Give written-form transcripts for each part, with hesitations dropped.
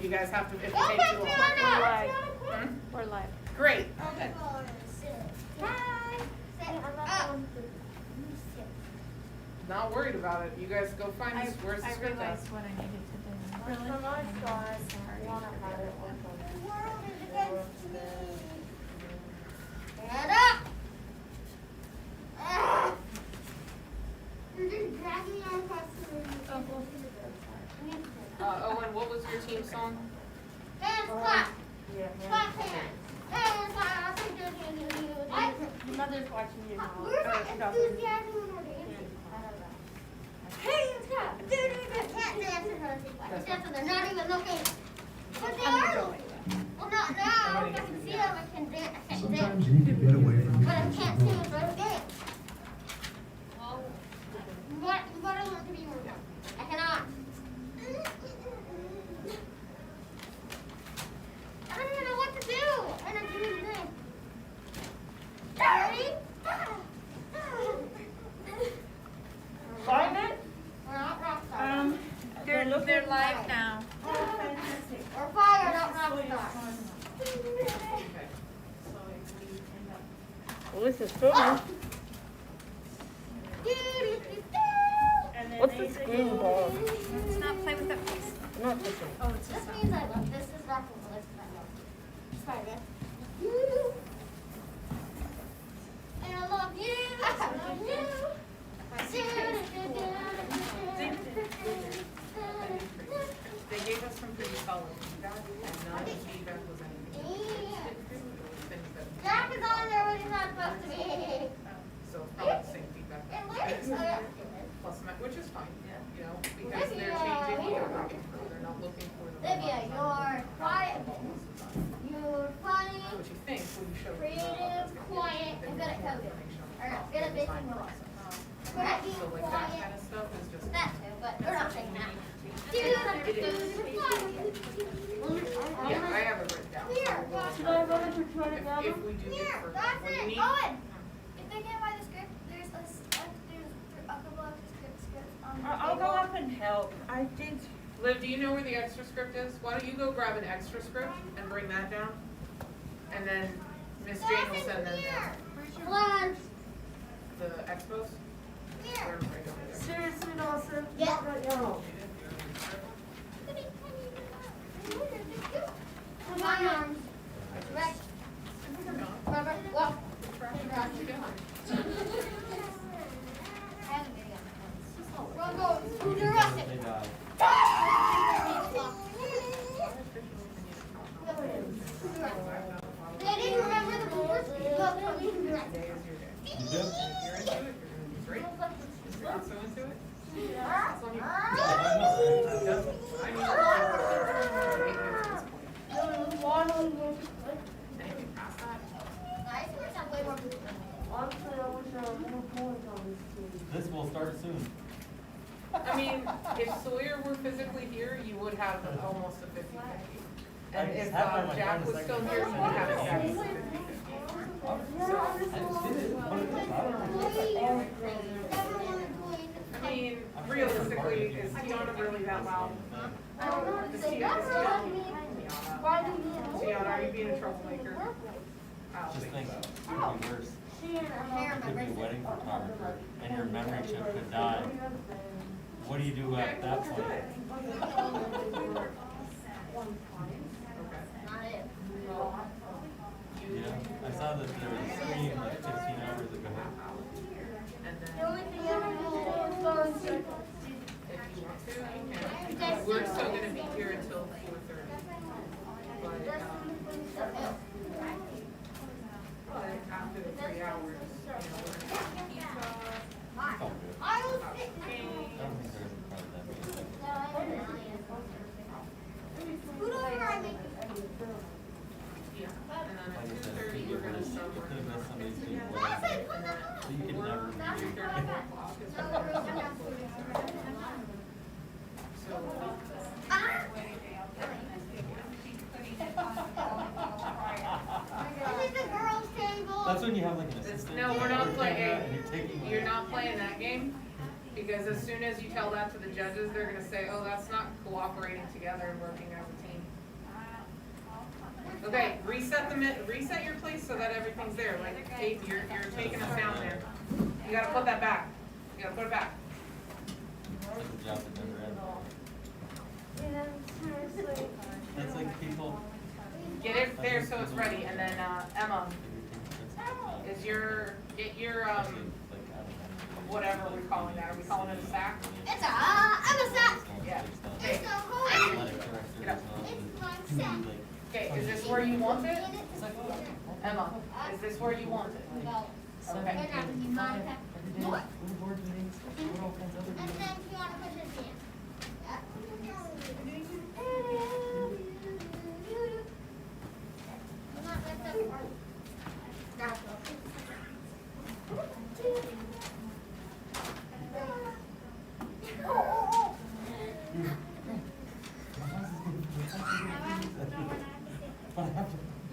you guys have to, if it takes you long. We're live. We're live. Great. Okay. Not worried about it. You guys go find this. Where's the I script at? realized what I needed to do. Really? I'm sorry. The world is against me. Stand up. You're just dragging me across the room. Owen, what was your team song? Hands clap. Clap hands. Hands clap. Your mother's watching you now. Where's that enthusiasm when we're dancing? Hands clap. I can't dance in front of people. I can dance when they're not even looking. But they are looking. Well, not now. If I can see them, I can dance. I can't Sometimes dance. you need to get away from But I can't see them, so I don't dance. What I want to be more done. I cannot. I don't even know what to do. And I'm doing this. Ready? Find it? We're not rock stars. They're live now. We're fire, not rock stars. Well, this is fun. What's the screen ball? Let's not play with that face. Not this one. Oh, it's This just means I love. This is rock and roll. This is I love. Spider. And I love you. I love you. They gave us some pretty solid feedback, and none of the feedback was anything. Things that, Jack is on there when he's not supposed to be. so it's probably the same feedback. And Lydia's Plus, which is fine, you know, because they're changing what they're looking for. They're not looking for the. Lydia, you're quiet. You're funny, What you think when you show. creative, quiet, and good at coding. Or good at making robots. Good at being So like that kind quiet. of stuff is just. That too, but we're not saying that. Yeah, I have it written down. Here, Should I run it or turn it down? If we do this Here, first, that's what do you it. need? Owen. If they can't buy the script, there's a couple of scripts on the I'll go up and help. I did. Liv, do you know where the extra script is? Why don't you go grab an extra script and bring that down? And then Miss Jane will send them Here. Lunch. the expos. Here. They're right over there. Seriously, Dawson? Yeah. Not right now. Come on, arms. Right. Robert, walk. Robo, who's arrested? They didn't remember the rules. Look, he's arrested. If you're into it, you're gonna be great. If you're not so into it, that's on you. I need anything past that? Nice, we're not way more people. Honestly, I wish I had more points on this team. This will start soon. I mean, if Sawyer were physically here, you would have almost a 50-50. And I just if had my Jack phone a was second still ago. here, you would have a 50-50. I just did it. What is this? I don't know. I mean, realistically, is Tiana really that loud? Is Tiana, are you being a troublemaker? I don't Just think think, so. it would be worse. You could be a wedding photographer and your memory chip could die. What do you do at that point? Okay. Yeah, I saw that there was a stream like 15 hours ago. And then, The only thing I can do is go and see. if you want to, you can. We're still gonna be here until 4:30. But, but after the 3 hours, you know, we're gonna have pizza, Oh, good. I will sit I don't think there's probably that many. Who do I make? yeah. And then Like at I said, 2:30, if we're you gonna could start have working missed somebody's team. on So you could Or never. 3:30 o'clock is when we're gonna start. So, This is the girls' table. That's when you have like an assistant. no, we're not or playing, and you're taking. you're not playing that game, because as soon as you tell that to the judges, they're gonna say, oh, that's not cooperating together and working as a team. Okay, reset your place so that everything's there, like, Kate, you're taking us down there. You gotta put that back, you gotta put it back. It's like a job that never ends. Yeah, seriously. It's like people. Get it there so it's ready, and then, Emma, get your, whatever we're calling that, are we calling it a sack? It's I'm a sack. Yeah. It's Okay, a whole. get up. It's my sack. Okay, is this where you want it? Emma, is this where you want it? No. Okay. They're not gonna be mine. What? Board meetings, what all kinds of other And meetings. then you wanna put this in. I'm not let them work. That's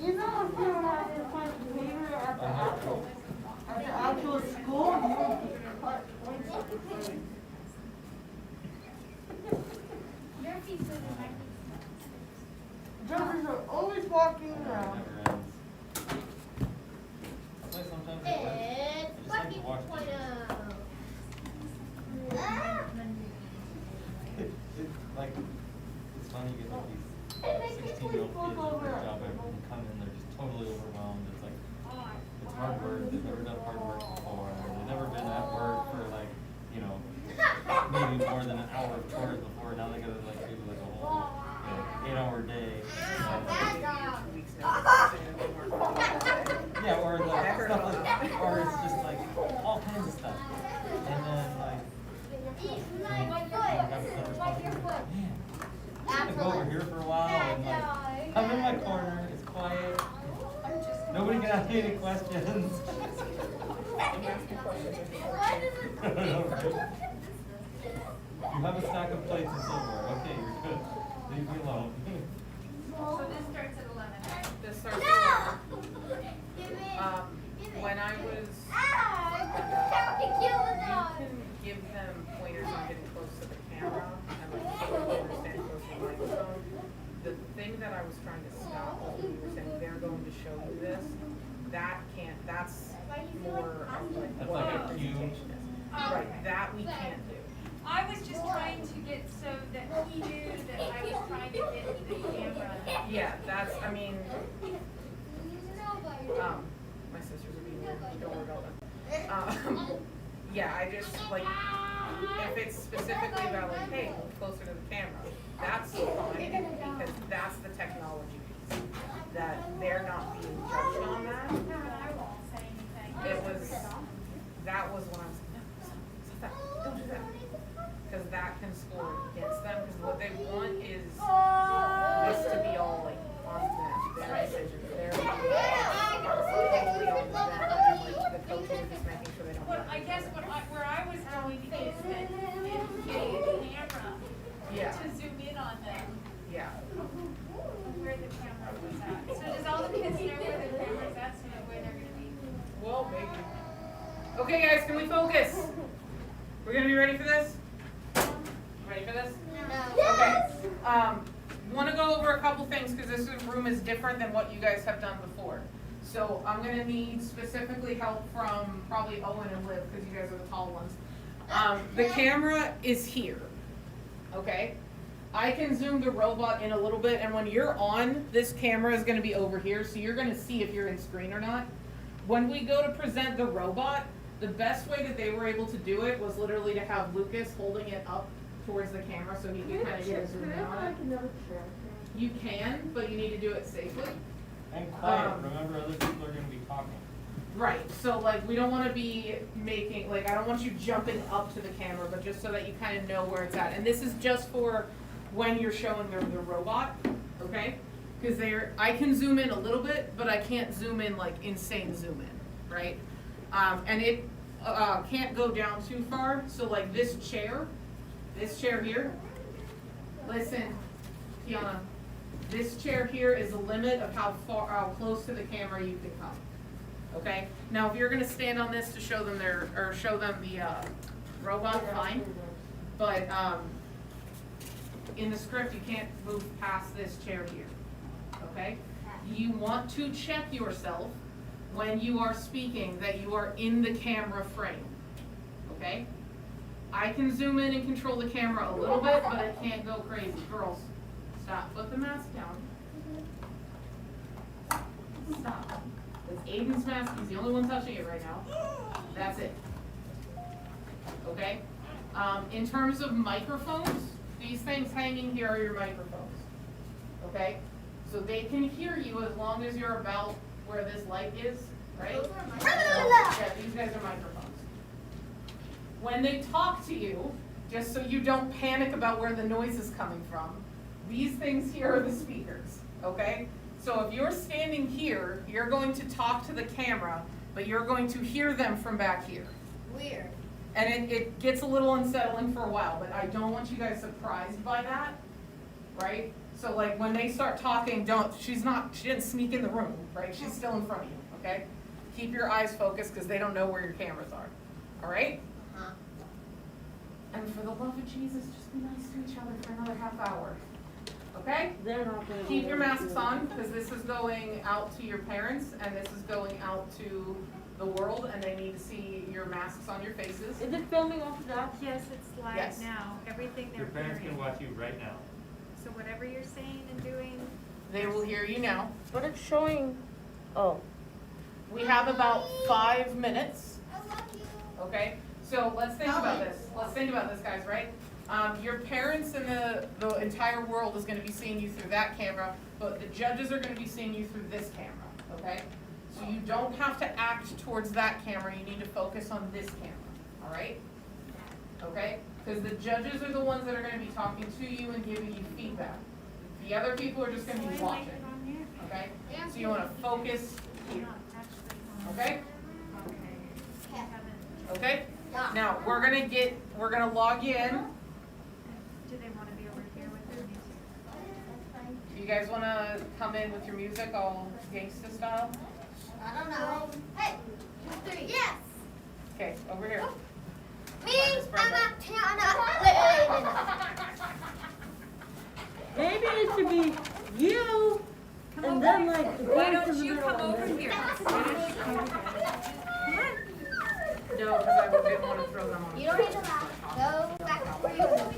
You know, if you're not in front of the mirror at the actual school, you will be cut. Your feet food is my feet. Jumpers are always walking It around. never ends. That's why sometimes it works. It's I just like to watch Bucky TV. 2.0. Ah! It's like, it's funny, you get like these It makes me 16-year-old flip kids with over. their job ever and come in, they're just totally overwhelmed. It's like, it's hard work, they've never done hard work before, they've never been at work for like, you know, maybe more than an hour of chores before, now they gotta like do like a whole, you know, 8-hour day. Bad dog. Yeah, or like stuff like, or it's just like all kinds of stuff. And then like, Eat you my have foot. Like your foot. man, I'm gonna go over here for a while and like, I'm in my corner, it's quiet. Nobody can ask me any questions. You have a stack of plates and silverware, okay, you're good. Leave me alone. So this starts at 11. This starts No! Give it. when I was, Ah, you kill the you dog. can give them pointers on getting close to the camera and like understand close to the microphone. The thing that I was trying to stop was when you were saying they're going to show you this, that's more of like That's what like a a cue. presentation is. Right, that we can't do. I was just trying to get so that he knew that I was trying to get the camera. Yeah, that's, I mean, Nobody. my sisters are being weird, don't worry about them. Yeah, I just, like, if it's specifically about like, hey, move closer to the camera, that's fine, because that's the technology piece. That they're not being judged on that. I won't say anything. That was when I was like, no, stop that, don't do that. Because that can score against them, because what they want is this to be all like on them, their decisions, their totally on them, and like the coaches are just making sure they don't. What, I guess where I was going is that if you get a camera Yeah, to zoom in on them, yeah. where the camera was at. So does all the kids know where the camera's at, so know where they're gonna be? Well, maybe. Okay, guys, can we focus? We're gonna be ready for this? Ready for this? Okay. Want to go over a couple things because this room is different than what you guys have done before. So I'm gonna need specifically help from probably Owen and Liv because you guys are the tall ones. The camera is here. Okay. I can zoom the robot in a little bit, and when you're on, this camera is gonna be over here, so you're gonna see if you're in screen or not. When we go to present the robot, the best way that they were able to do it was literally to have Lucas holding it up towards the camera so he could kind of get a zoom in on it. You can, but you need to do it safely. And quiet, remember other people are gonna be talking. Right, so like we don't wanna be making, like I don't want you jumping up to the camera, but just so that you kind of know where it's at. And this is just for when you're showing the robot, okay? Because I can zoom in a little bit, but I can't zoom in like insane zoom in, right? And it can't go down too far, so like this chair here, listen, Tiana, this chair here is the limit of how close to the camera you can come. Okay? Now if you're gonna stand on this to show them the robot, fine. But in the script you can't move past this chair here. Okay? you want to check yourself when you are speaking that you are in the camera frame, okay? I can zoom in and control the camera a little bit, but I can't go crazy. Girls, stop, put the mask down. Stop. It's Aiden's mask, he's the only one touching it right now. That's it. Okay? In terms of microphones, these things hanging here are your microphones. Okay? So they can hear you as long as you're about where this light is, right? Yeah, these guys are microphones. When they talk to you, just so you don't panic about where the noise is coming from, these things here are the speakers, okay? So if you're standing here, you're going to talk to the camera, but you're going to hear them from back here. Weird. And it gets a little unsettling for a while, but I don't want you guys surprised by that, right? So like when they start talking, she didn't sneak in the room, right? She's still in front of you, okay? Keep your eyes focused because they don't know where your cameras are, all right? Uh-huh. And for the love of Jesus, just be nice to each other for another half hour, okay? They're not gonna. Keep your masks on because this is going out to your parents and this is going out to the world and they need to see your masks on your faces. Is it filming off of that? Yes, it's live Yes. now, everything Your they're parents hearing. can watch you right now. So whatever you're saying and doing, They will hear you now. But it's showing, oh. We have about 5 minutes, I love you. okay? So let's think about this. Let's think about this, guys, right? Your parents and the entire world is gonna be seeing you through that camera, but the judges are gonna be seeing you through this camera, okay? So you don't have to act towards that camera, you need to focus on this camera, all right? Okay? Because the judges are the ones that are gonna be talking to you and giving you feedback. The other people are just gonna be watching, okay? So you wanna focus here, not actually on. okay? Okay. I haven't- Okay? Yeah. Now, we're gonna log in. Do they wanna be over here with their music? That's fine. You guys wanna come in with your music all gangsta style? I don't know. Hey, 2, 3. Yes. Okay, over here. Me, I'm a Tiana. Maybe it should be you, and then like. the Why voice don't in you the come middle, over and then- here? No, because I didn't wanna throw them on. You don't need to laugh. Go back where you were.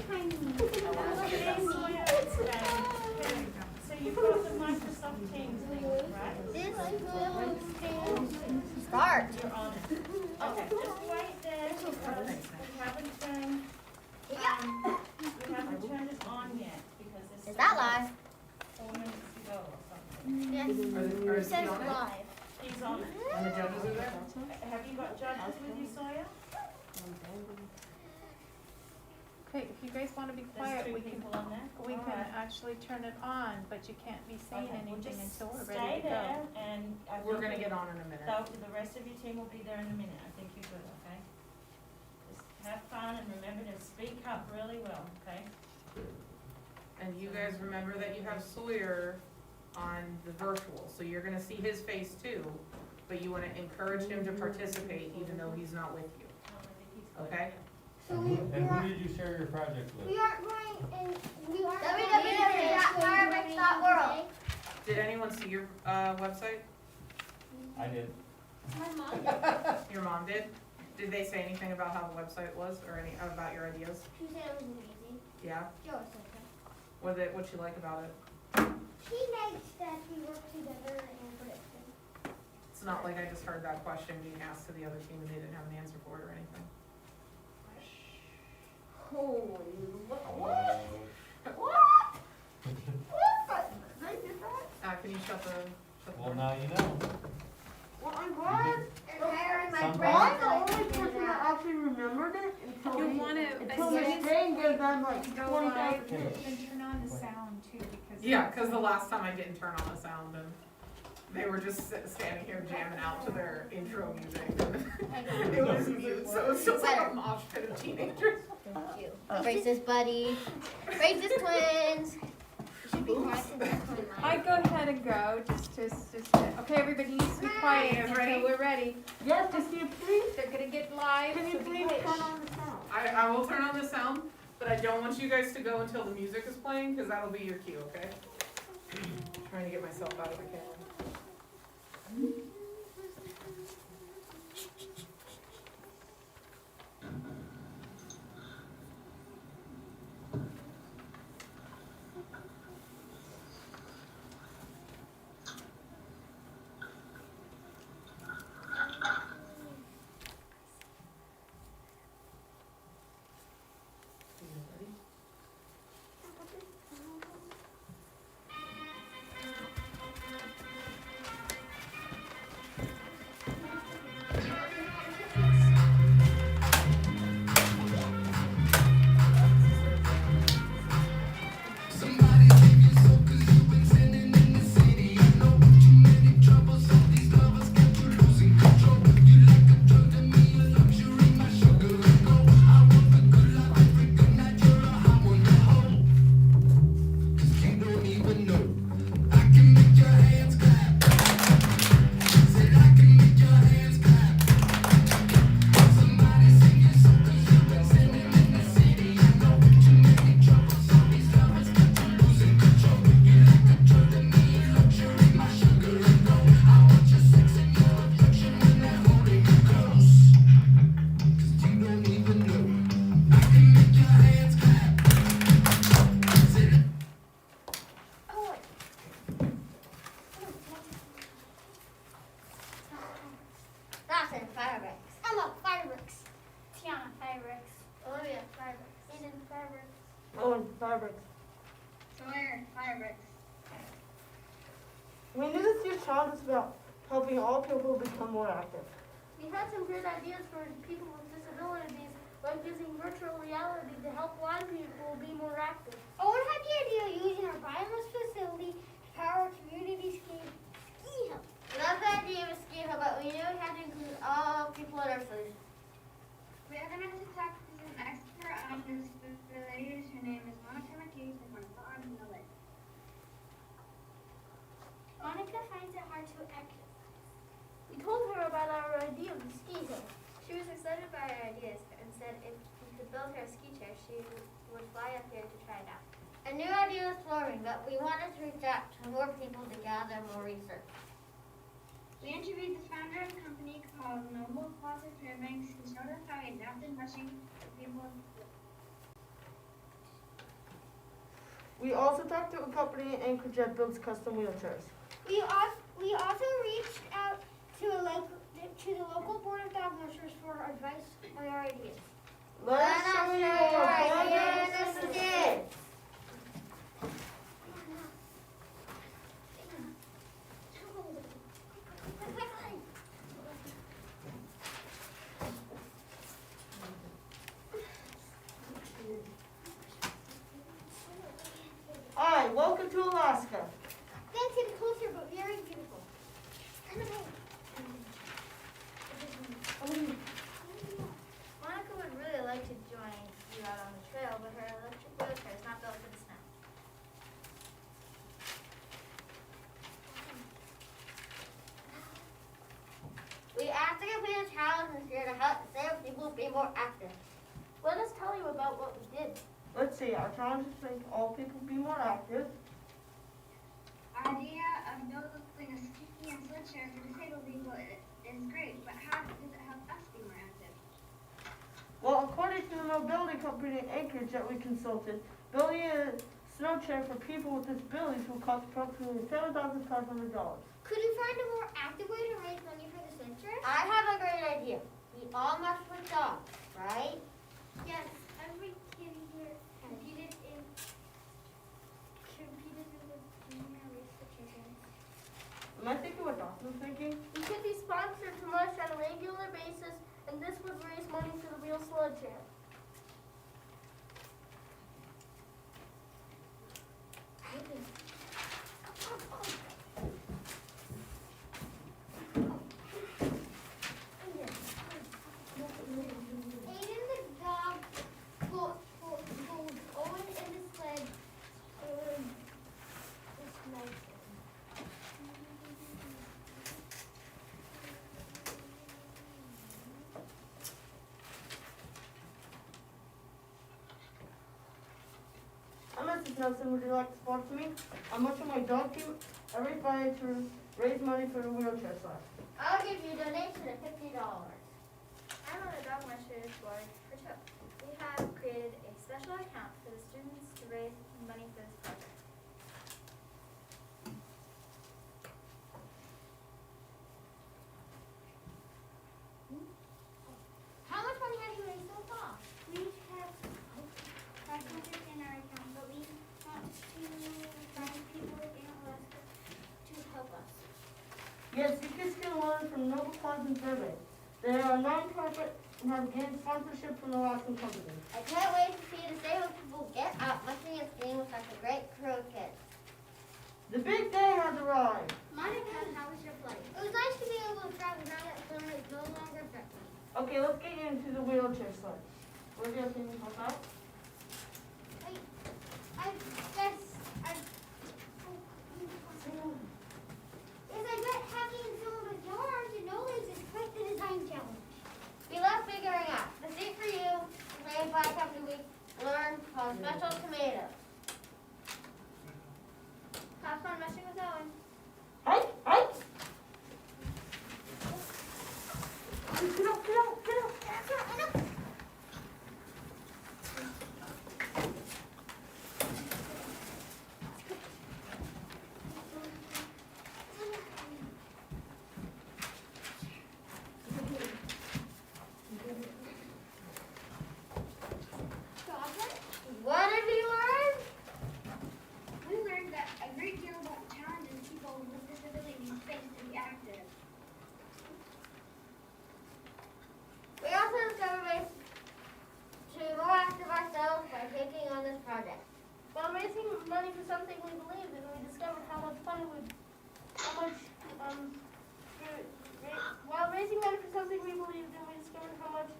So you've got the Microsoft Teams link, right? This will start. You're on it. Okay, just wait there because we haven't turned, Yeah. we haven't turned it on yet because there's. Is that live? 4 minutes to go or something. Yes. Are It you says on it? live. He's on it. And the judges are there? Have you got judges with you, Sawyer? Okay, if you guys wanna be There's quiet, 2 we can, people on there. we All can right. actually turn it on, but you can't be saying Okay, we'll anything just until we're stay ready to there go. and I We're think gonna that- get on in a minute. The rest of your team will be there in a minute. I think you're good, okay? Just have fun and remember to speak up really well, okay? And you guys remember that you have Sawyer on the virtual, so you're gonna see his face too, but you wanna encourage him to participate even though he's not with you, I think he's good. okay? So And who did you share your project with? we aren't going in. We aren't. www.fireworks.world. Did anyone see your, website? I did. My mom. Your mom did? Did they say anything about how the website was or any, about your ideas? She said it was amazing. Yeah? Joe said that. What'd you like about it? She likes that we work together in production. It's not like I just heard that question being asked to the other team and they didn't have an answer for it or anything. Holy, what? What? They did that? Can you shut the Well, door? now you know. Well, I'm glad. And hiring my Sometimes- friends. I'm the only person that actually remembered it until You we, wanna, until as this soon as thing gave them like go 20,000 live, hits. then turn on the sound too, because. Yeah, cause the last time I didn't turn on the sound and they were just standing here jamming out to their intro music. It was mute, so it was just like a mosh pit of teenagers. Thank you. Racist buddy. Racist twins. You should be quiet since that's my I mic. go ahead and go, okay, everybody needs to be quiet You guys ready? until we're ready. Yes, can you please, They're gonna get live, can you so be please patient. turn on the sound? I will turn on the sound, but I don't want you guys to go until the music is playing, cause that'll be your cue, okay? Trying to get myself myself out of the camera. That's in fireworks. Emma, fireworks. Tiana, fireworks. Olivia, fireworks. Aiden, fireworks. Owen, fireworks. Sawyer, fireworks. We knew this year's challenge was about helping all people become more active. We had some great ideas for people with disabilities, like using virtual reality to help blind people be more active. Owen had the idea of using our biomass facility to power a community ski hill. Love the idea of a ski hill, but we knew we had to include all people in our solution. We are going to talk to some expert on this related. Her name is Monica McKee from one farm in the lake. Monica finds it hard to exercise. We told her about our idea of the ski hill. She was excited by our ideas and said if we could build her a ski chair, she would fly up here to try it out. A new idea was forming, but we wanted to reach out to more people to gather more research. We interviewed the founder of a company called Noble Closet Fairbanks who showed us how he adapted mushing for people. We also talked to a company in Anchorage that builds custom wheelchairs. We also reached out to the local board of dog washers for advice on our ideas. Let's show you our ideas progress. again. Hi, welcome to Alaska. Fancy the culture, but very beautiful. Monica would really like to join you out on the trail, but her electric wheelchair is not built for the snow. We asked to complete a challenge this year to help disabled people be more active. Let us tell you about what we did. Let's see, our challenge is to make all people be more active. Our idea of building a ski and sled chair for disabled people is great, but how does it help us be more active? Well, according to the mobility company in Anchorage that we consulted, building a snow chair for people with disabilities will cost approximately $7,500. Could you find a more active way to raise money for the center? I have a great idea. We all must with dogs, right? Yes, every kid here competed in the junior race for chickens. Am I thinking what Dawson's thinking? We could be sponsored from us on a regular basis, and this would raise money for the wheel sled chair. Aiden the dog pulled Owen in the sled. It's nice. Hi, Mrs. Nelson, would you like to sponsor me? I'm much of my dog team everybody to raise money for the wheelchair sled. I'll give you a donation of $50. I'm on the dog mushers board for CHOP. We have created a special account for the students to raise money for this project. How much money have you raised so far? We have 500 in our account, but we want to find people in Alaska to help us. Yes, you kids can learn from Noble Cause and Survey. They are non-profit and have gained sponsorship from the Alaskan company. I can't wait to see disabled people get up, mushing and skiing with such a great crew of kids. The big day has arrived. Monica, how was your flight? It was nice to be able to travel now that summer is no longer threatening. Okay, let's get into the wheelchair sled. Where do you think you help out? Yes, I bet having someone with no arms and no legs is quite the design challenge. We love figuring out. The seat for you, made by a company we learned called Special Tomatoes. Have fun messing with Owen. Hike, hike. Get up, get up, get up. What have you learned? We learned that a great deal about challenges people with disabilities face to be active. We also discovered ways to be more active ourselves by taking on this project. While raising money for something we believed in, we discovered how much fun it would, while raising money for something we believed in, we discovered how much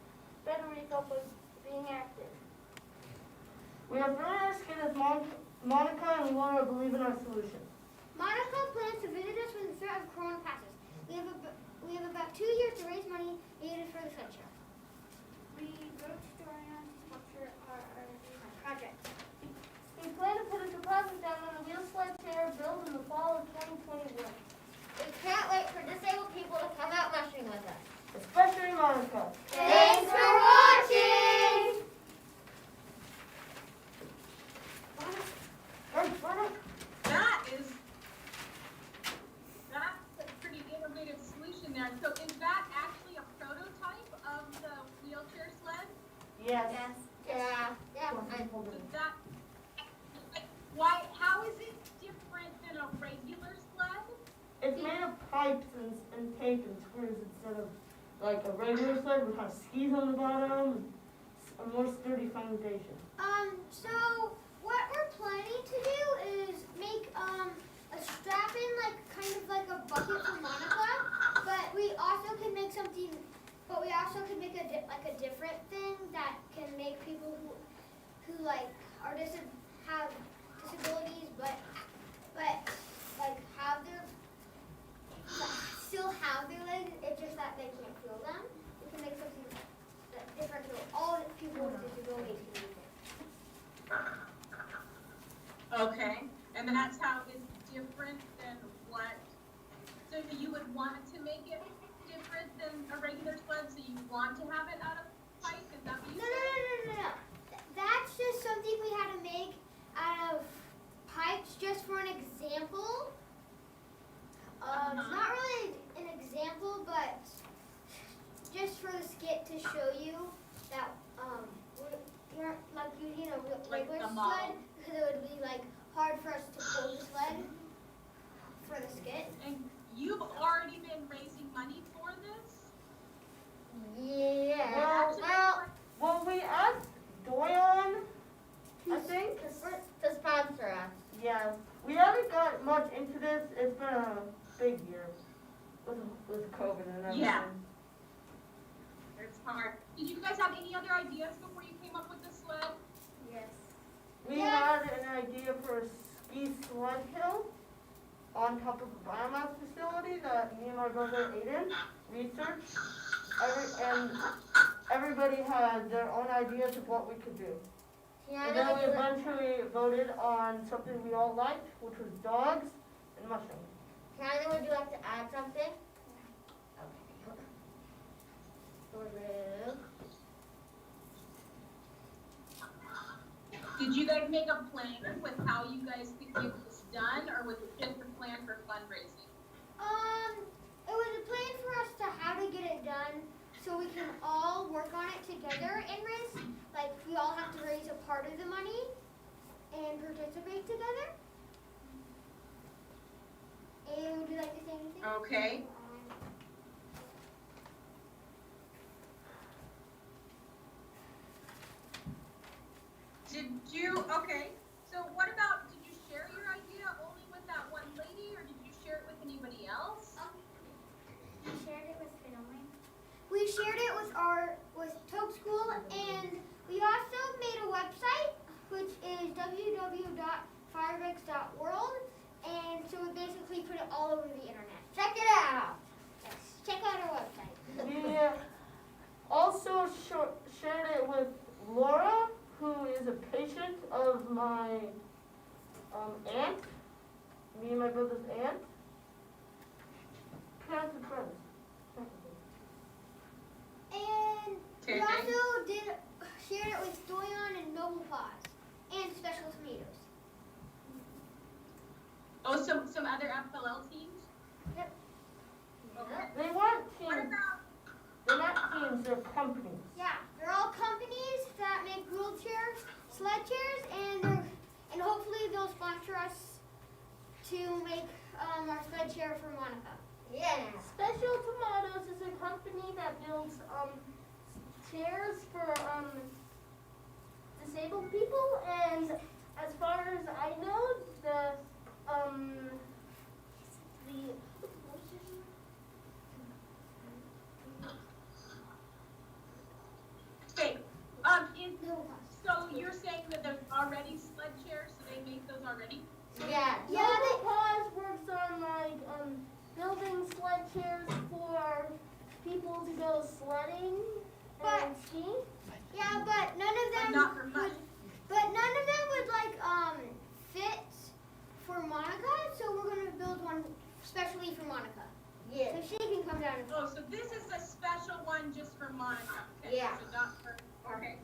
better we felt was being active. We are very our skin as Monica, and we want to believe in our solution. Monica plans to visit us when the threat of corona passes. We have about 2 years to raise money needed for the sunshine. We wrote to Dorian to sponsor our project. We plan to put a deposit down on the wheel sled chair built in the fall of 2021. We can't wait for disabled people to come out mushing with us. Especially Monica. Thanks for watching! That's a pretty innovative solution there. So is that actually a prototype of the wheelchair sled? Yes. Yeah. Is that, how is it different than a regular sled? It's made of pipes and tape and screws instead of like a regular sled which has skis on the bottom, a more sturdy foundation. So what we're planning to do is make a strap-in, like kind of like a bucket for Monica, but we also can make something. But we also can make a different thing that can make people who like have disabilities, but like still have their legs. It's just that they can't feel them. We can make something that's different so all people with disabilities can use it. Okay, and then that's how it's different than what, so you would want to make it different than a regular sled, so you want to have it out of pipe, is that what you said? No. That's just something we had to make out of pipes just for an example. It's not really an example, but just for the skit to show you that we aren't like using a regular the sled model. because it would be like hard for us to pull the sled for the skit. And you've already been raising money for this? Yeah. Well, we asked Doyon, I think. To sponsor us. Yeah, we haven't got much into this. It's been a big year with COVID and everything. Yeah. It's hard. Did you guys have any other ideas before you came up with the sled? Yes. We had an idea for a ski sled hill on top of a biomass facility that me and my brother Aiden researched. And everybody had their own ideas of what we could do. Yeah, And then we eventually voted on something we all liked, which was dogs. And mushroom. Kylie, would you like to add something? Okay. Did you guys make a plan with how you guys could get this done, or was it just a plan for fundraising? It was a plan for us to how to get it done so we can all work on it together and raise, like we all have to raise a part of the money and participate together. And would you like to say anything? Okay. Okay, so what about, did you share your idea only with that one lady, or did you share it with anybody else? We shared it with family. We shared it with Toke School, and we also made a website which is www.firebricks.world, and so we basically put it all over the internet. Check it out. Yes, check out our website. We also shared it with Laura, who is a patient of my aunt, me and my brother's aunt. Parents and friends. And we Okay. also shared it with Doyon and Noble Paws and Special Tomatoes. Oh, some other FLL teams? Yep. Okay. They weren't What teams. about, They're not teams, they're companies. Yeah, they're all companies that make wheelchairs, sled chairs, and hopefully they'll sponsor us to make our sled chair for Monica. Yeah. Special Tomatoes is a company that builds chairs for disabled people, and as far as I know, the okay, Noble Paws. so you're saying that there's already sled chairs, so they make those already? Yeah. Noble Paws works on like building sled chairs for people to go sledding and skiing. Yeah, but none of But them not for money. would like fit for Monica, so we're gonna build one specially for Monica. Yeah. So she can come down and Oh, so this is a special one just for Monica? Okay, Yeah. So not for, okay.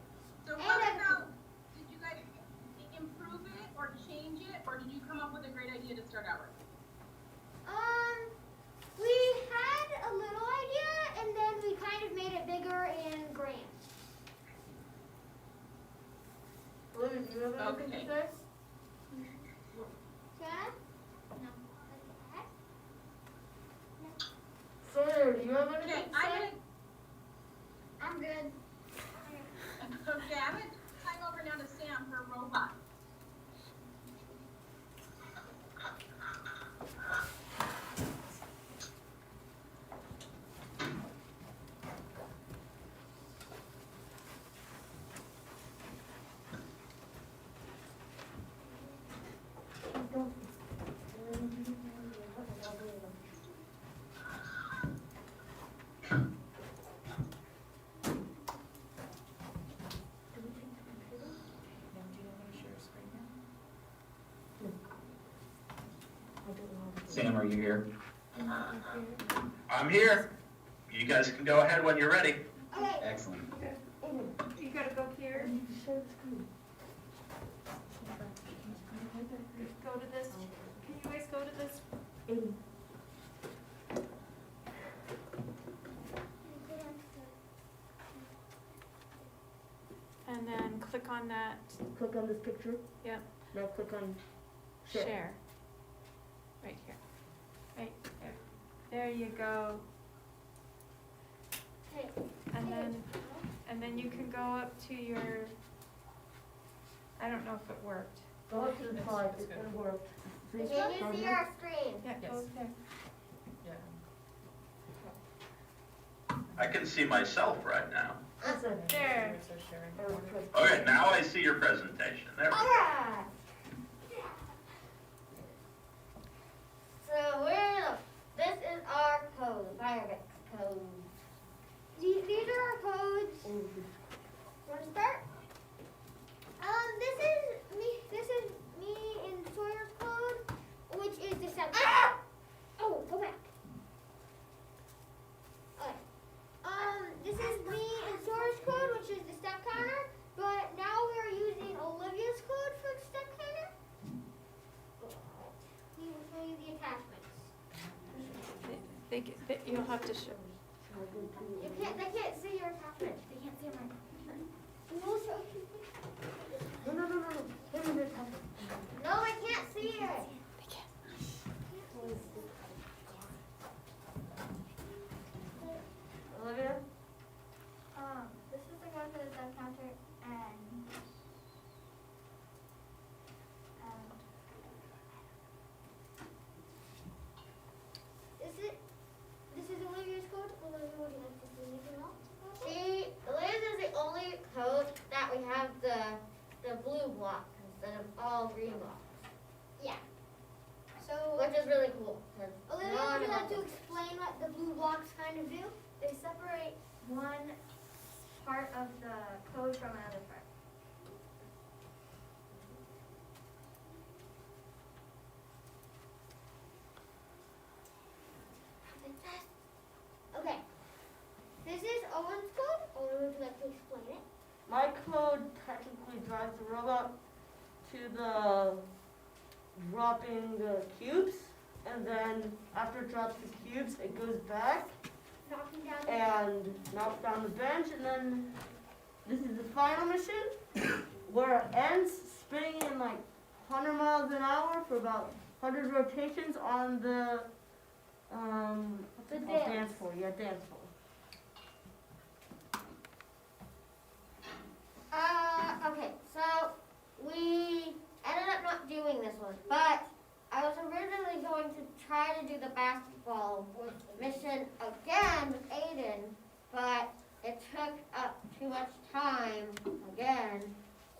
So And what I- about, did you guys improve it or change it, or did you come up with a great idea to start out with? We had a little idea, and then we kind of made it bigger and grand. Olivia, do you have anything to say? Dad? Sawyer, do you have Okay, anything to I'm say? I'm good. okay, I'm gonna time over now to Sam for robot. Sam, are you here? I'm here. You guys can go ahead when you're ready. Okay. Excellent. You gotta go here. Go to this. Can you guys go to this? And then click on that. Click on this picture. Yep. Now click on share. Share. Right here. Right there. There you go. Okay. And then you can go up to your, I don't know if it worked. Go up to the slide, it worked. See? Can you see our screen? Yeah, go there. I can see myself right now. Listen. There. Okay, now I see your presentation. There we go. Alright. So this is our code, Firebricks code. These are our codes. Want to start? This is me and Sawyer's code, which is December. the attachments. You'll have to show. They can't see your attachments. They can't see mine. We'll show you. No. Give me the attachment. No, I can't see it. Olivia? This is the one for the dumb counter and This is Olivia's code. Olivia, would you like to see anything else? See, Olivia's is the only code that we have the blue block instead of all green blocks. Yeah. so. Which is really cool. 'Cause Olivia, none would you of like us- to explain what the blue blocks kind of do? They separate one part of the code from another part. Okay. This is Owen's code. Owen, would you like to explain it? My code technically drives the robot to the dropping the cubes, and then after it drops the cubes, it goes back Knocking down and knocks down the bench, and then this is the final mission where it ends spinning in like 100 miles an hour for about 100 rotations on the what's it called? Dance floor. Yeah, dance floor. Okay, so we ended up not doing this one, but I was originally going to try to do the basketball with mission again with Aiden, but it took up too much time again,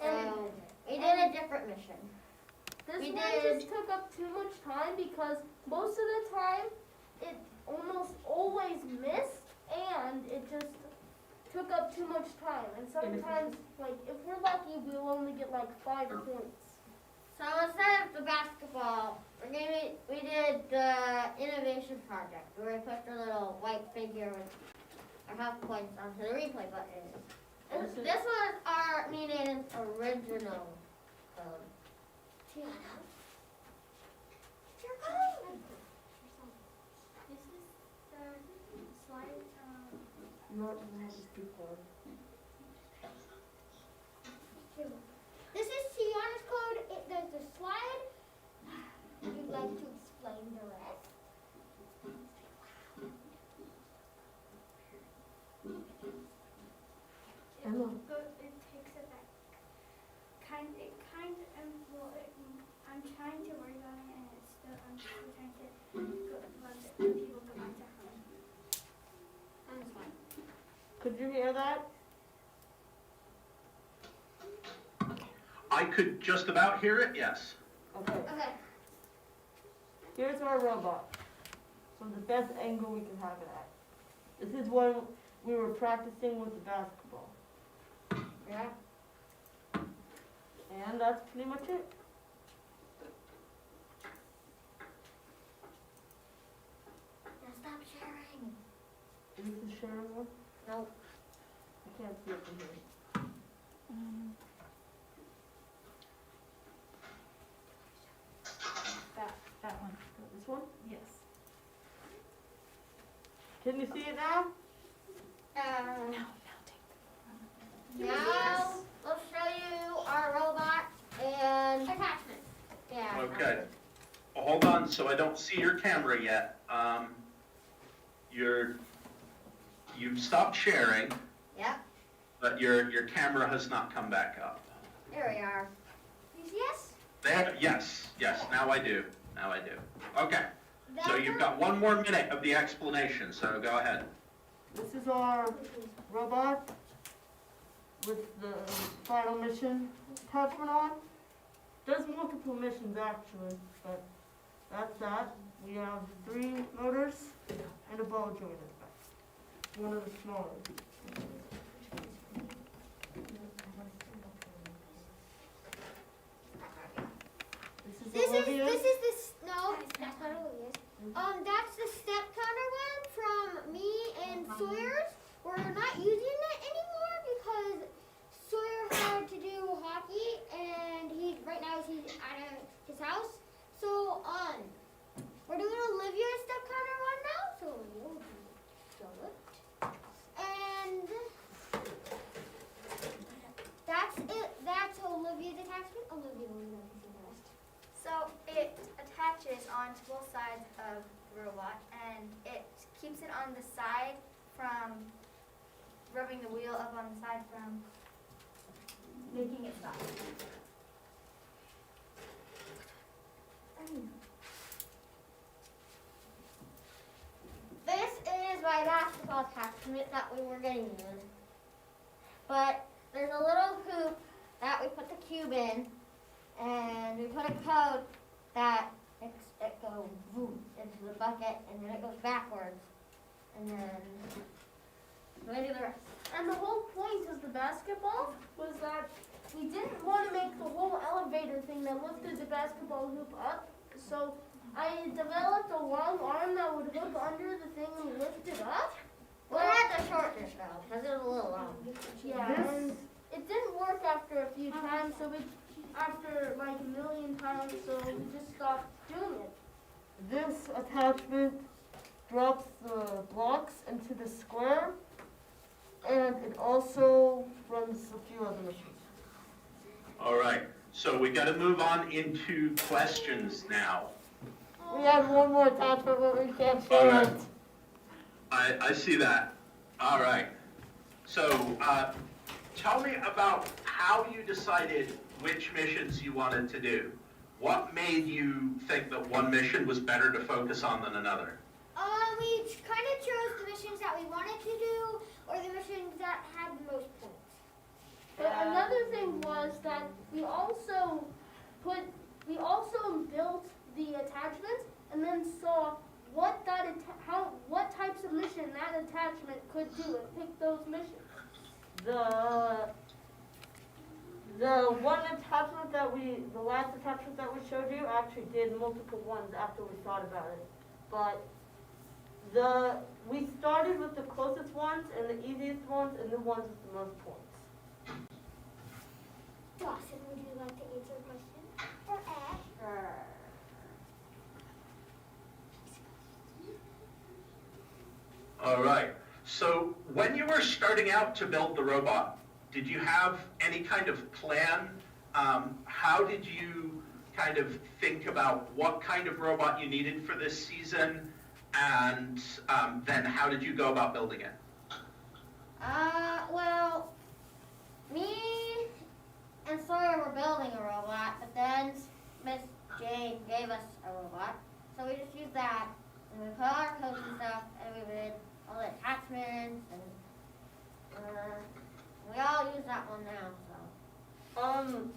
so we did a different mission. This We one did. just took up too much time because most of the time it almost always missed and it just took up too much time. And sometimes, like, if we're lucky, we'll only get like 5 points. So instead of the basketball, we did the innovation project where we put the little white figure with our half points onto the replay button. And this was our meaning original code. Tiana. It's your code. This is the slide. Not before. This is Tiana's code. There's a slide. Would you like to explain the rest? It takes it back. I'm trying to work on it, and I'm still trying to let people go back to home. That's fine. Could you hear that? I could just about hear it, yes. Okay. Okay. Here's our robot. From the best angle we can have it at. This is when we were practicing with the basketball. Yeah. And that's pretty much it. Now stop sharing. Is this the sharing one? Nope. I can't see it from here. That one. This one? Yes. Can you see it now? Now we'll show you our robot and attachments. Yeah. Okay. Well, hold on, so I don't see your camera yet. You've stopped sharing, Yep. but your camera has not come back up. There we are. Yes. There, yes, now I do. Okay, so you've got 1 more minute of the explanation, so go ahead. This is our robot with the final mission attachment on. Does multiple missions actually, but that's that. We have 3 motors and a ball joint in the back. One of the smaller. This is no, that's not Olivia's. That's the step counter one from me and Sawyer's. We're not using it anymore because Sawyer had to do hockey and right now he's at his house. So both sides of the robot, and it keeps it on the side from rubbing the wheel up on the side from making it stop. This is my basketball attachment that we were getting used. But there's a little hoop that we put the cube in, and we put a code that it goes boom into the bucket, and then it goes backwards, and then we do the rest. And the whole point of the basketball was that we didn't want to make the whole elevator thing that lifted the basketball hoop up. So I developed a long arm that would hook under the thing and lift it up. We had to shorten it though, because it was a little long. Yeah, and it didn't work after a few times, so after like a million times, so we just stopped doing it. This attachment drops the blocks into the square, and it also runs a few other machines. All right, so we got to move on into questions now. We have one more attachment, but we can't All show right. it. I see that. All right. So tell me about how you decided which missions you wanted to do. What made you think that one mission was better to focus on than another? We kind of chose the missions that we wanted to do, or the missions that had the most points. But another thing was that we also built the attachment and then saw what types of mission that attachment could do and picked those missions. The last attachment that we showed you actually did multiple ones after we thought about it. But we started with the closest ones and the easiest ones and the ones with the most points. Dawson, would you like to answer a question? Or Ash? All right. So when you were starting out to build the robot, did you have any kind of plan? How did you kind of think about what kind of robot you needed for this season? And then how did you go about building it? Well, me and Sawyer were building a robot, but then Miss Jane gave us a robot. So we just used that, and we put all our codes and stuff, and we did all the attachments, and we all use that one now, so.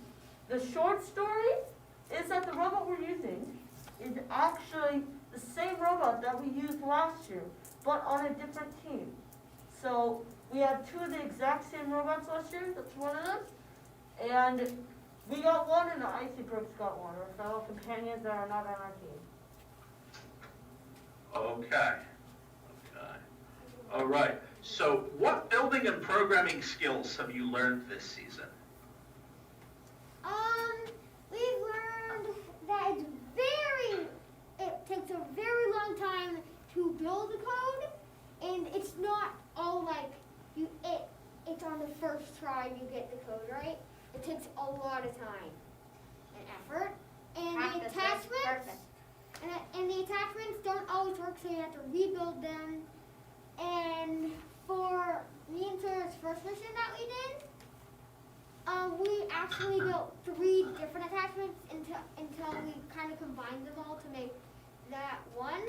The short story is that the robot we're using is actually the same robot that we used last year, but on a different team. So we had two of the exact same robots last year, that's one of them. And we got one and the Icy Brooks got one, our fellow companions that are not on our team. Okay. All right. So what building and programming skills have you learned this season? We've learned that it takes a very long time to build the code, and it's not all like it's on the first try you get the code right. It takes a lot of time and effort, and the attachments and the attachments don't always work, so you have to rebuild them. And for me and Sarah's first mission that we did, we actually built 3 different attachments until we kind of combined them all to make that one,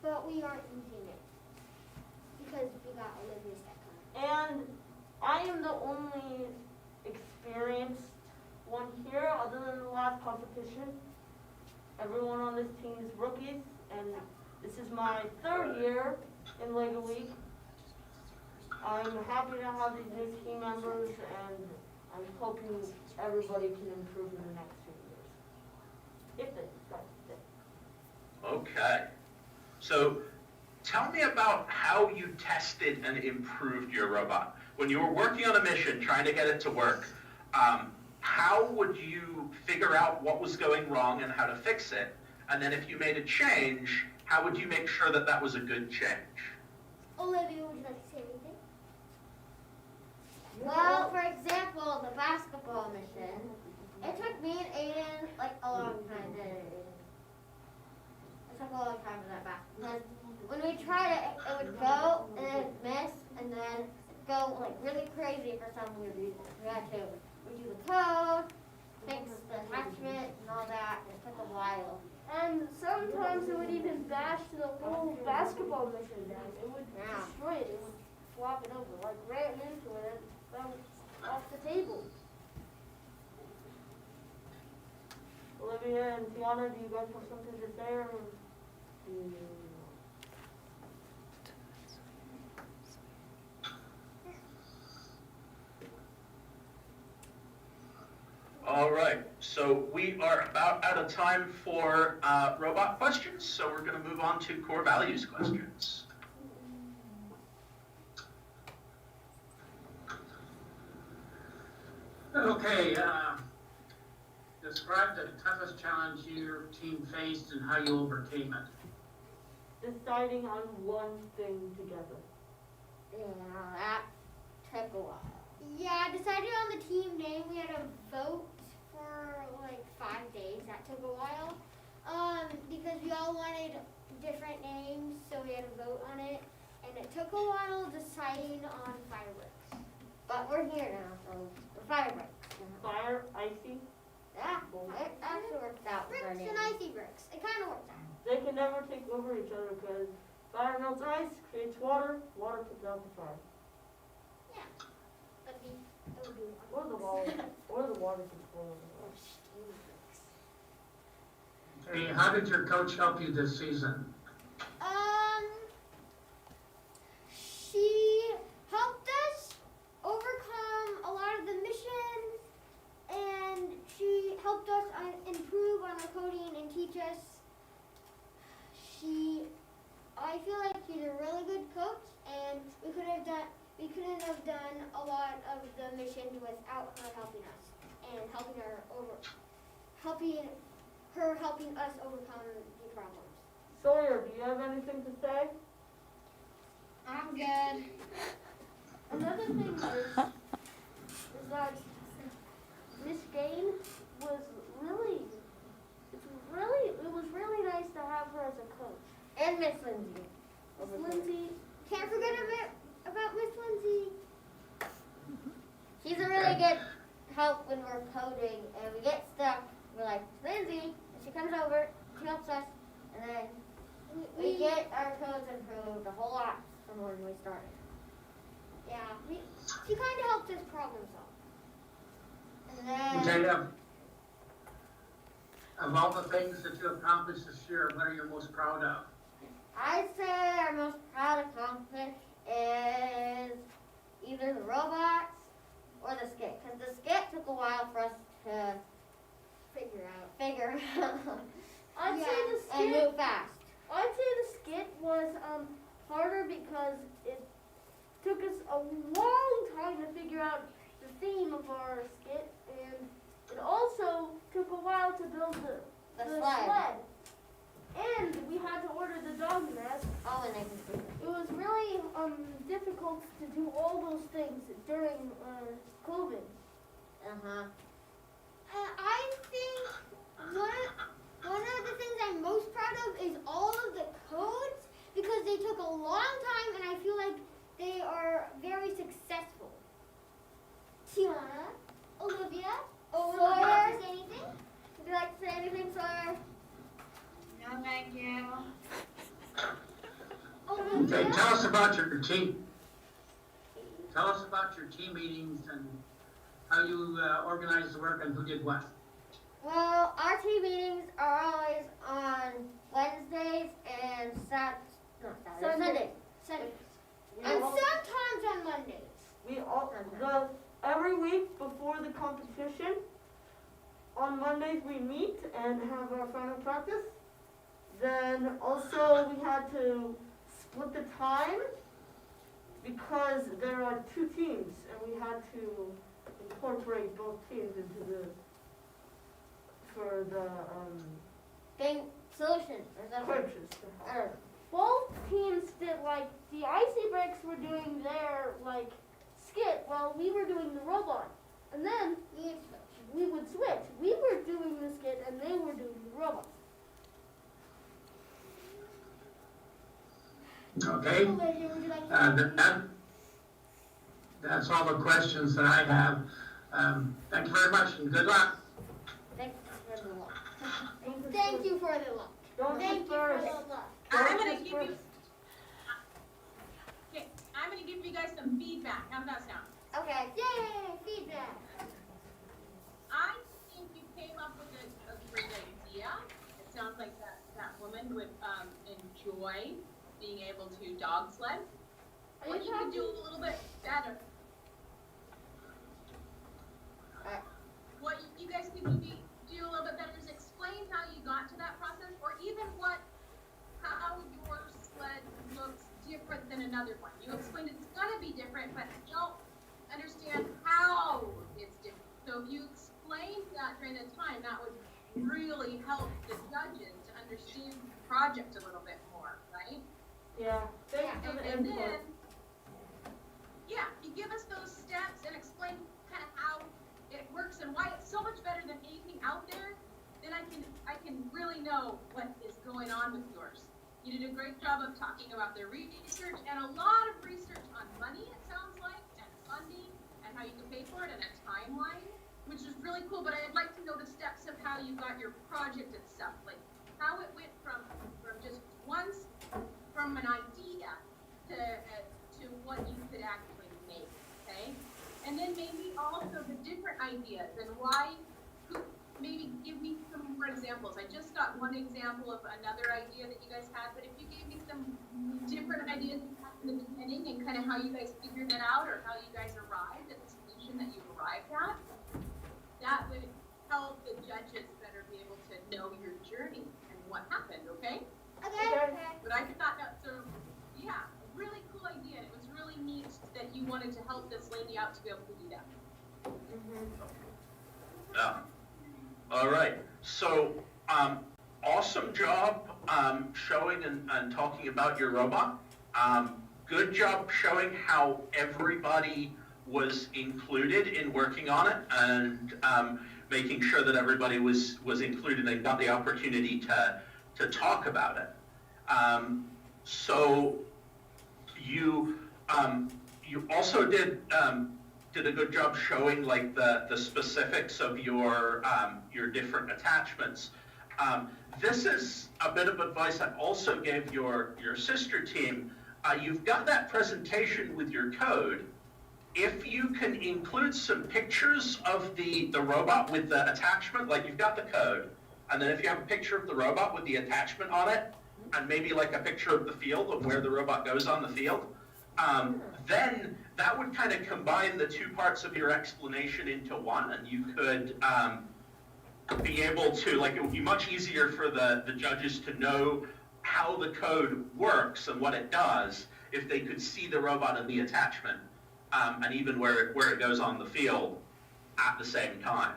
but we aren't using it because we got Olivia's that card. And I am the only experienced one here, other than the last competition. Everyone on this team is rookies, and this is my 3rd year in LEGO League. I'm happy to have these new team members, and I'm hoping everybody can improve in the next few years. If they decide to stay. Okay. So tell me about how you tested and improved your robot. When you were working on a mission, trying to get it to work, how would you figure out what was going wrong and how to fix it? And then if you made a change, how would you make sure that that was a good change? Olivia, would you like to say anything? Well, for example, the basketball mission, it took me and Aiden like a long time to took a long time for that back. Because when we tried it, it would go and then miss and then go like really crazy for some weird reason. We had to redo the code, fix the attachment and all that. It took a while. And sometimes it would even bash the whole basketball mission down. It would destroy it. It would flop it over. Like ran into it and fell off the table. Olivia and Tiana, do you guys have something to say or? All right, so we are about out of time for robot questions, so we're going to move on to core values questions. Okay, describe the toughest challenge your team faced and how you overcame it. Deciding on one thing together. Yeah, that took a while. Yeah, decided on the team name. We had a vote for like 5 days. That took a while. Because we all wanted different names, so we had to vote on it. And it took a while deciding on fireworks. But we're here now, so we're fireworks. Fire, icy. Yeah, it actually worked out with our name. Bricks and icy bricks. It kind of worked out. They can never take over each other because fire melts ice, creates water, water puts out the fire. Yeah. It would be Or the water can flow over. Okay, how did your coach help you this season? She helped us overcome a lot of the missions, and she helped us improve on our coding and teach us. I feel like she's a really good coach, and we couldn't have done a lot of the missions without her helping us and helping us overcome the problems. Sawyer, do you have anything to say? I'm good. Another thing is that Miss Gain was it was really nice to have her as a coach. And Miss Lindsay. Miss Lindsay, Can't forget about Miss Lindsay. She's a really good help when we're coding and we get stuck. We're like, Lindsay, and she comes over, she helps us, and then we get our codes improved a whole lot from when we started. Yeah, she kind of helped us problem solve. And then, Okay, of all the things that you accomplished this year, what are you most proud of? I'd say our most proud accomplishment is either the robots or the skit. Because the skit took a while for us to figure out. I'd say the skit. And move fast. I'd say the skit was harder because it took us a long time to figure out the theme of our skit, and it also took a while to build the sled. And we had to order the dog mask. Oh, and I can see It was really difficult to do all those things during COVID. Uh-huh. I think one of the things I'm most proud of is all of the codes, because they took a long time and I feel like they are very successful. Tiana, Olivia, would you like to say anything? Would you like to say anything, Sawyer? No, thank you. Okay, tell us about your team. Tell us about your team meetings and how you organize the work and who did what. Well, our team meetings are always on Wednesdays and Sundays. And sometimes on Mondays. Every week before the competition, on Mondays we meet and have our final practice. Then also we had to split the time because there are 2 teams and we had to incorporate both teams into for the Solution. coaches. Both teams did, like, the Icy Bricks were doing their, like, skit while we were doing the robot. And then we would switch. We were doing the skit and they were doing the robot. Okay? That's all the questions that I have. Thank you very much and good luck. Thank you for the luck. Thank you for the luck. Thank you for the luck. I'm gonna give you, okay, I'm gonna give you guys some feedback. How does that sound? Okay. Yay! Feedback. I think you came up with a great idea. It sounds like that woman would enjoy being able to dog sled. What you could do a little bit better. What you guys could maybe do a little bit better is explain how you got to that process, or even how your sled looks different than another one. You explained it's gonna be different, but you don't understand how it's different. So if you explained that during the time, that would really help the judges to understand the project a little bit more, right? Yeah, thanks for the And input. then, yeah, you give us those steps and explain kind of how it works and why it's so much better than anything out there, then I can really know what is going on with yours. You did a great job of talking about the research and a lot of research on money, it sounds like, and funding and how you can pay for it and a timeline, which is really cool. But I'd like to know the steps of how you got your project itself, like how it went from just from an idea to what you could actually make, okay? And then maybe also the different ideas and why, maybe give me some more examples. I just got one example of another idea that you guys had, but if you gave me some different ideas in the beginning and kind of how you guys figured that out or how you guys arrived at the solution that you arrived at, that would help the judges better be able to know your journey and what happened, okay? Okay. But I thought that, so, yeah, really cool idea. And it was really neat that you wanted to help this lady out to be able to do that. Yeah. All right. So, awesome job showing and talking about your robot. Good job showing how everybody was included in working on it and making sure that everybody was included and got the opportunity to talk about it. So you also did a good job showing like the specifics of your different attachments. This is a bit of advice I also gave your sister team. You've got that presentation with your code. If you can include some pictures of the robot with the attachment, like you've got the code, and then if you have a picture of the robot with the attachment on it, and maybe like a picture of the field of where the robot goes on the field, then that would kind of combine the two parts of your explanation into one, and you could be able to, like, it would be much easier for the judges to know how the code works and what it does if they could see the robot and the attachment, and even where it goes on the field at the same time.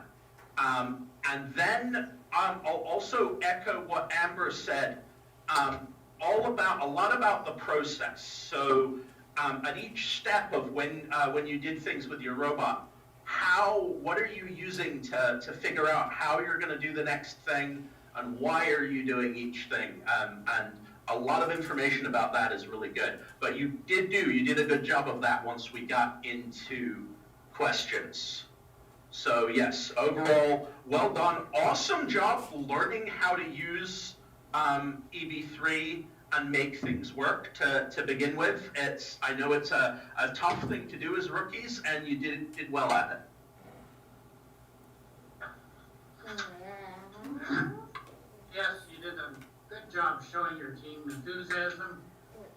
And then I'll also echo what Amber said, a lot about the process. So at each step of when you did things with your robot, what are you using to figure out how you're going to do the next thing and why are you doing each thing? And a lot of information about that is really good. But you did a good job of that once we got into questions. So yes, overall, well done. Awesome job learning how to use EB3 and make things work to begin with. I know it's a tough thing to do as rookies, and you did well at it. Yes, you did a good job showing your team enthusiasm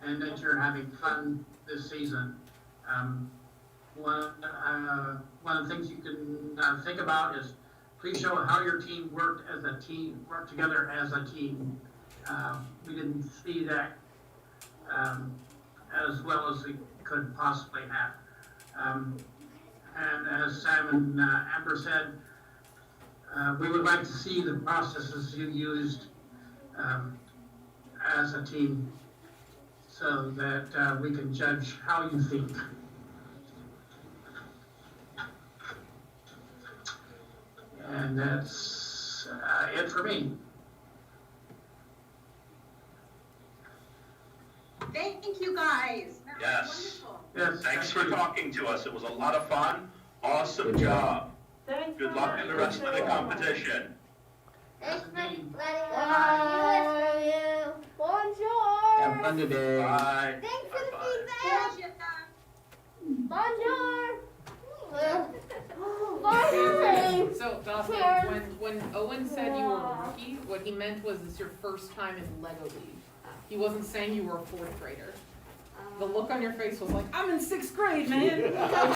and that you're having fun this season. One of the things you can think about is please show how your team worked together as a team. We didn't see that as well as we could possibly have. And as Sam and Amber said, we would like to see the processes you used as a team so that we can judge how you think. And that's it for me. Thank you guys. That Yes. was wonderful. Yes. Thanks thank for you. talking to us. It was a lot of fun. Awesome job. Thanks Good for luck in the rest of the listening. competition. Thanks for letting Bye. us use you. Bonjour. Have fun today. Bye. Thanks for the Bye-bye. feedback. Bonjour. Bye. So Dawson, Cheers. when Owen said you were a rookie, what he meant was it's your first time in Lego League. He wasn't saying you were a fourth grader. The look on your face was like, I'm in sixth grade, man.